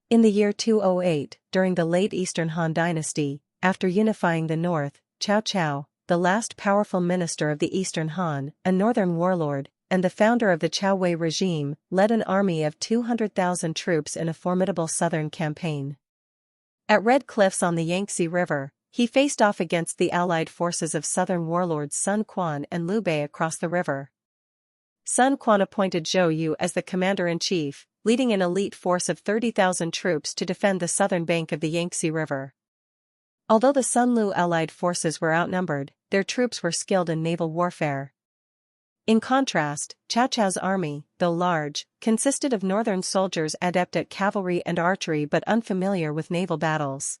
In the year 208, during the late Eastern Han Dynasty, after unifying the north, Cao Cao, the last powerful minister of the Eastern Han, a northern warlord, and the founder of the Cao Wei regime, led an army of 200,000 troops in a formidable southern campaign. At Red Cliffs on the Yangtze River, he faced off against the allied forces of southern warlords Sun Quan and Liu Bei across the river. Sun Quan appointed Zhou Yu as the commander-in-chief, leading an elite force of 30,000 troops to defend the southern bank of the Yangtze River. Although the Sun-Lu allied forces were outnumbered, their troops were skilled in naval warfare. In contrast, Cao Cao's army, though large, consisted of northern soldiers adept at cavalry and archery but unfamiliar with naval battles.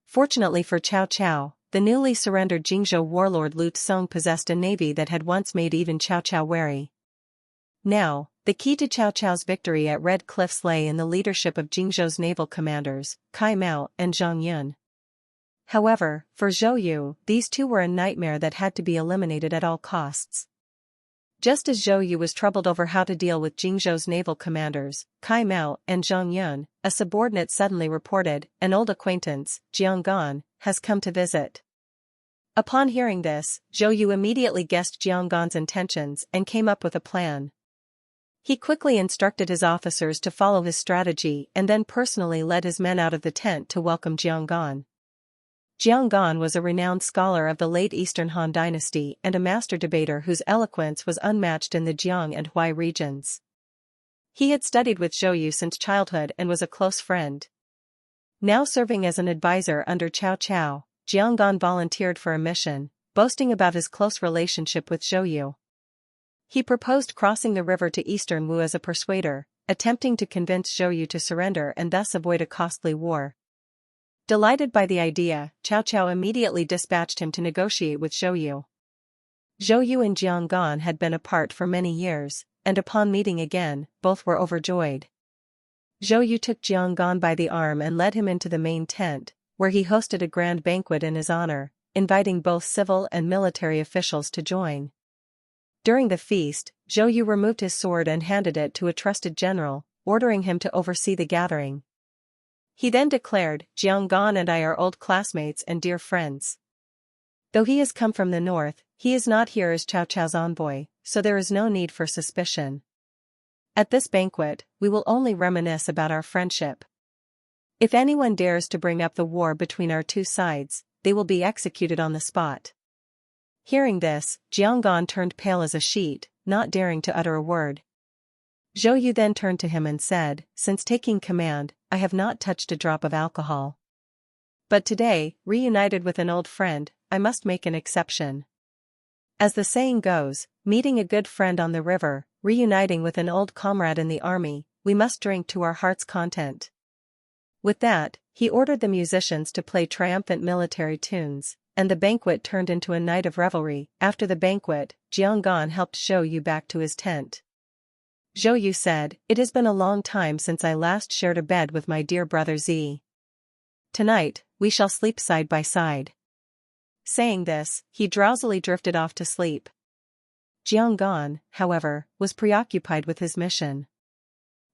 Fortunately for Cao Cao, the newly surrendered Jingzhou warlord Lu Tsong possessed a navy that had once made even Cao Cao wary. Now, the key to Cao Cao's victory at Red Cliffs lay in the leadership of Jingzhou's naval commanders, Cai Mao and Zhang Yun. However, for Zhou Yu, these two were a nightmare that had to be eliminated at all costs. Just as Zhou Yu was troubled over how to deal with Jingzhou's naval commanders, Cai Mao and Zhang Yun, a subordinate suddenly reported, an old acquaintance, Jiang Gan, has come to visit. Upon hearing this, Zhou Yu immediately guessed Jiang Gan's intentions and came up with a plan. He quickly instructed his officers to follow his strategy and then personally led his men out of the tent to welcome Jiang Gan. Jiang Gan was a renowned scholar of the late Eastern Han Dynasty and a master debater whose eloquence was unmatched in the Jiang and Hui regions. He had studied with Zhou Yu since childhood and was a close friend. Now serving as an advisor under Cao Cao, Jiang Gan volunteered for a mission, boasting about his close relationship with Zhou Yu. He proposed crossing the river to Eastern Wu as a persuader, attempting to convince Zhou Yu to surrender and thus avoid a costly war. Delighted by the idea, Cao Cao immediately dispatched him to negotiate with Zhou Yu. Zhou Yu and Jiang Gan had been apart for many years, and upon meeting again, both were overjoyed. Zhou Yu took Jiang Gan by the arm and led him into the main tent, where he hosted a grand banquet in his honor, inviting both civil and military officials to join. During the feast, Zhou Yu removed his sword and handed it to a trusted general, ordering him to oversee the gathering. He then declared, "Jiang Gan and I are old classmates and dear friends. Though he has come from the north, he is not here as Cao Cao's envoy, so there is no need for suspicion. At this banquet, we will only reminisce about our friendship. If anyone dares to bring up the war between our two sides, they will be executed on the spot." Hearing this, Jiang Gan turned pale as a sheet, not daring to utter a word. Zhou Yu then turned to him and said, "Since taking command, I have not touched a drop of alcohol. But today, reunited with an old friend, I must make an exception. As the saying goes, meeting a good friend on the river, reuniting with an old comrade in the army, we must drink to our heart's content." With that, he ordered the musicians to play triumphant military tunes, and the banquet turned into a night of revelry. After the banquet, Jiang Gan helped Zhou Yu back to his tent. Zhou Yu said, "It has been a long time since I last shared a bed with my dear brother Zi. Tonight, we shall sleep side by side." Saying this, he drowsily drifted off to sleep. Jiang Gan, however, was preoccupied with his mission.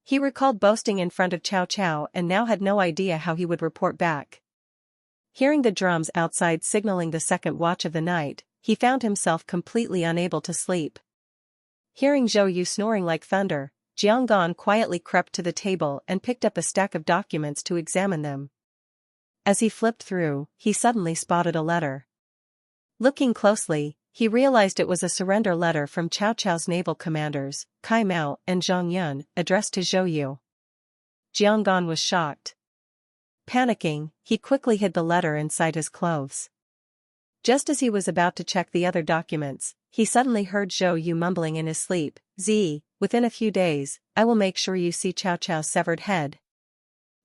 He recalled boasting in front of Cao Cao and now had no idea how he would report back. Hearing the drums outside signaling the second watch of the night, he found himself completely unable to sleep. Hearing Zhou Yu snoring like thunder, Jiang Gan quietly crept to the table and picked up a stack of documents to examine them. As he flipped through, he suddenly spotted a letter. Looking closely, he realized it was a surrender letter from Cao Cao's naval commanders, Cai Mao and Zhang Yun, addressed to Zhou Yu. Jiang Gan was shocked. Panicking, he quickly hid the letter inside his clothes. Just as he was about to check the other documents, he suddenly heard Zhou Yu mumbling in his sleep, "Zi, within a few days, I will make sure you see Cao Cao's severed head."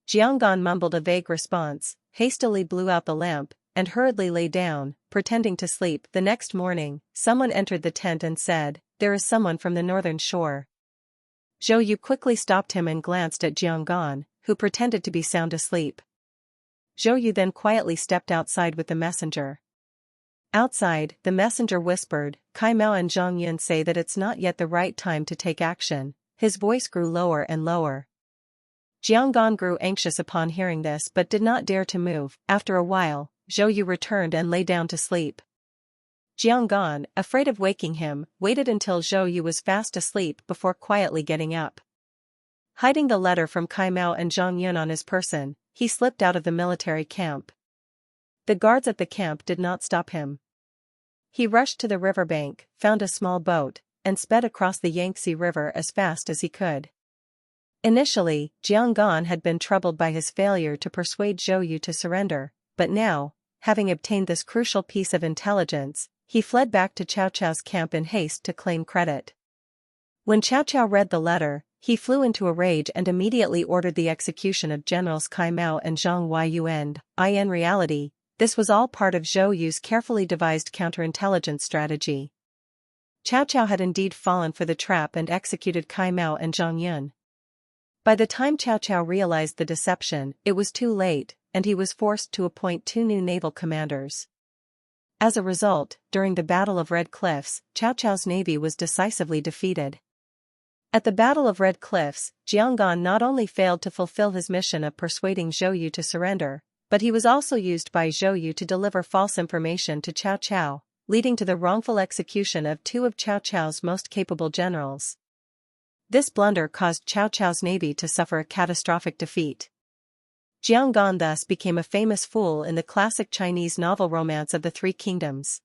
Jiang Gan mumbled a vague response, hastily blew out the lamp, and hurriedly lay down, pretending to sleep. The next morning, someone entered the tent and said, "There is someone from the northern shore." Zhou Yu quickly stopped him and glanced at Jiang Gan, who pretended to be sound asleep. Zhou Yu then quietly stepped outside with the messenger. Outside, the messenger whispered, "Cai Mao and Zhang Yun say that it's not yet the right time to take action." His voice grew lower and lower. Jiang Gan grew anxious upon hearing this but did not dare to move. After a while, Zhou Yu returned and lay down to sleep. Jiang Gan, afraid of waking him, waited until Zhou Yu was fast asleep before quietly getting up. Hiding the letter from Cai Mao and Zhang Yun on his person, he slipped out of the military camp. The guards at the camp did not stop him. He rushed to the riverbank, found a small boat, and sped across the Yangtze River as fast as he could. Initially, Jiang Gan had been troubled by his failure to persuade Zhou Yu to surrender, but now, having obtained this crucial piece of intelligence, he fled back to Cao Cao's camp in haste to claim credit. When Cao Cao read the letter, he flew into a rage and immediately ordered the execution of Generals Cai Mao and Zhang Yuan. In reality, this was all part of Zhou Yu's carefully devised counterintelligence strategy. Cao Cao had indeed fallen for the trap and executed Cai Mao and Zhang Yun. By the time Cao Cao realized the deception, it was too late, and he was forced to appoint 2 new naval commanders. As a result, during the Battle of Red Cliffs, Cao Cao's navy was decisively defeated. At the Battle of Red Cliffs, Jiang Gan not only failed to fulfill his mission of persuading Zhou Yu to surrender, but he was also used by Zhou Yu to deliver false information to Cao Cao, leading to the wrongful execution of 2 of Cao Cao's most capable generals. This blunder caused Cao Cao's navy to suffer a catastrophic defeat. Jiang Gan thus became a famous fool in the classic Chinese novel romance of the Three Kingdoms.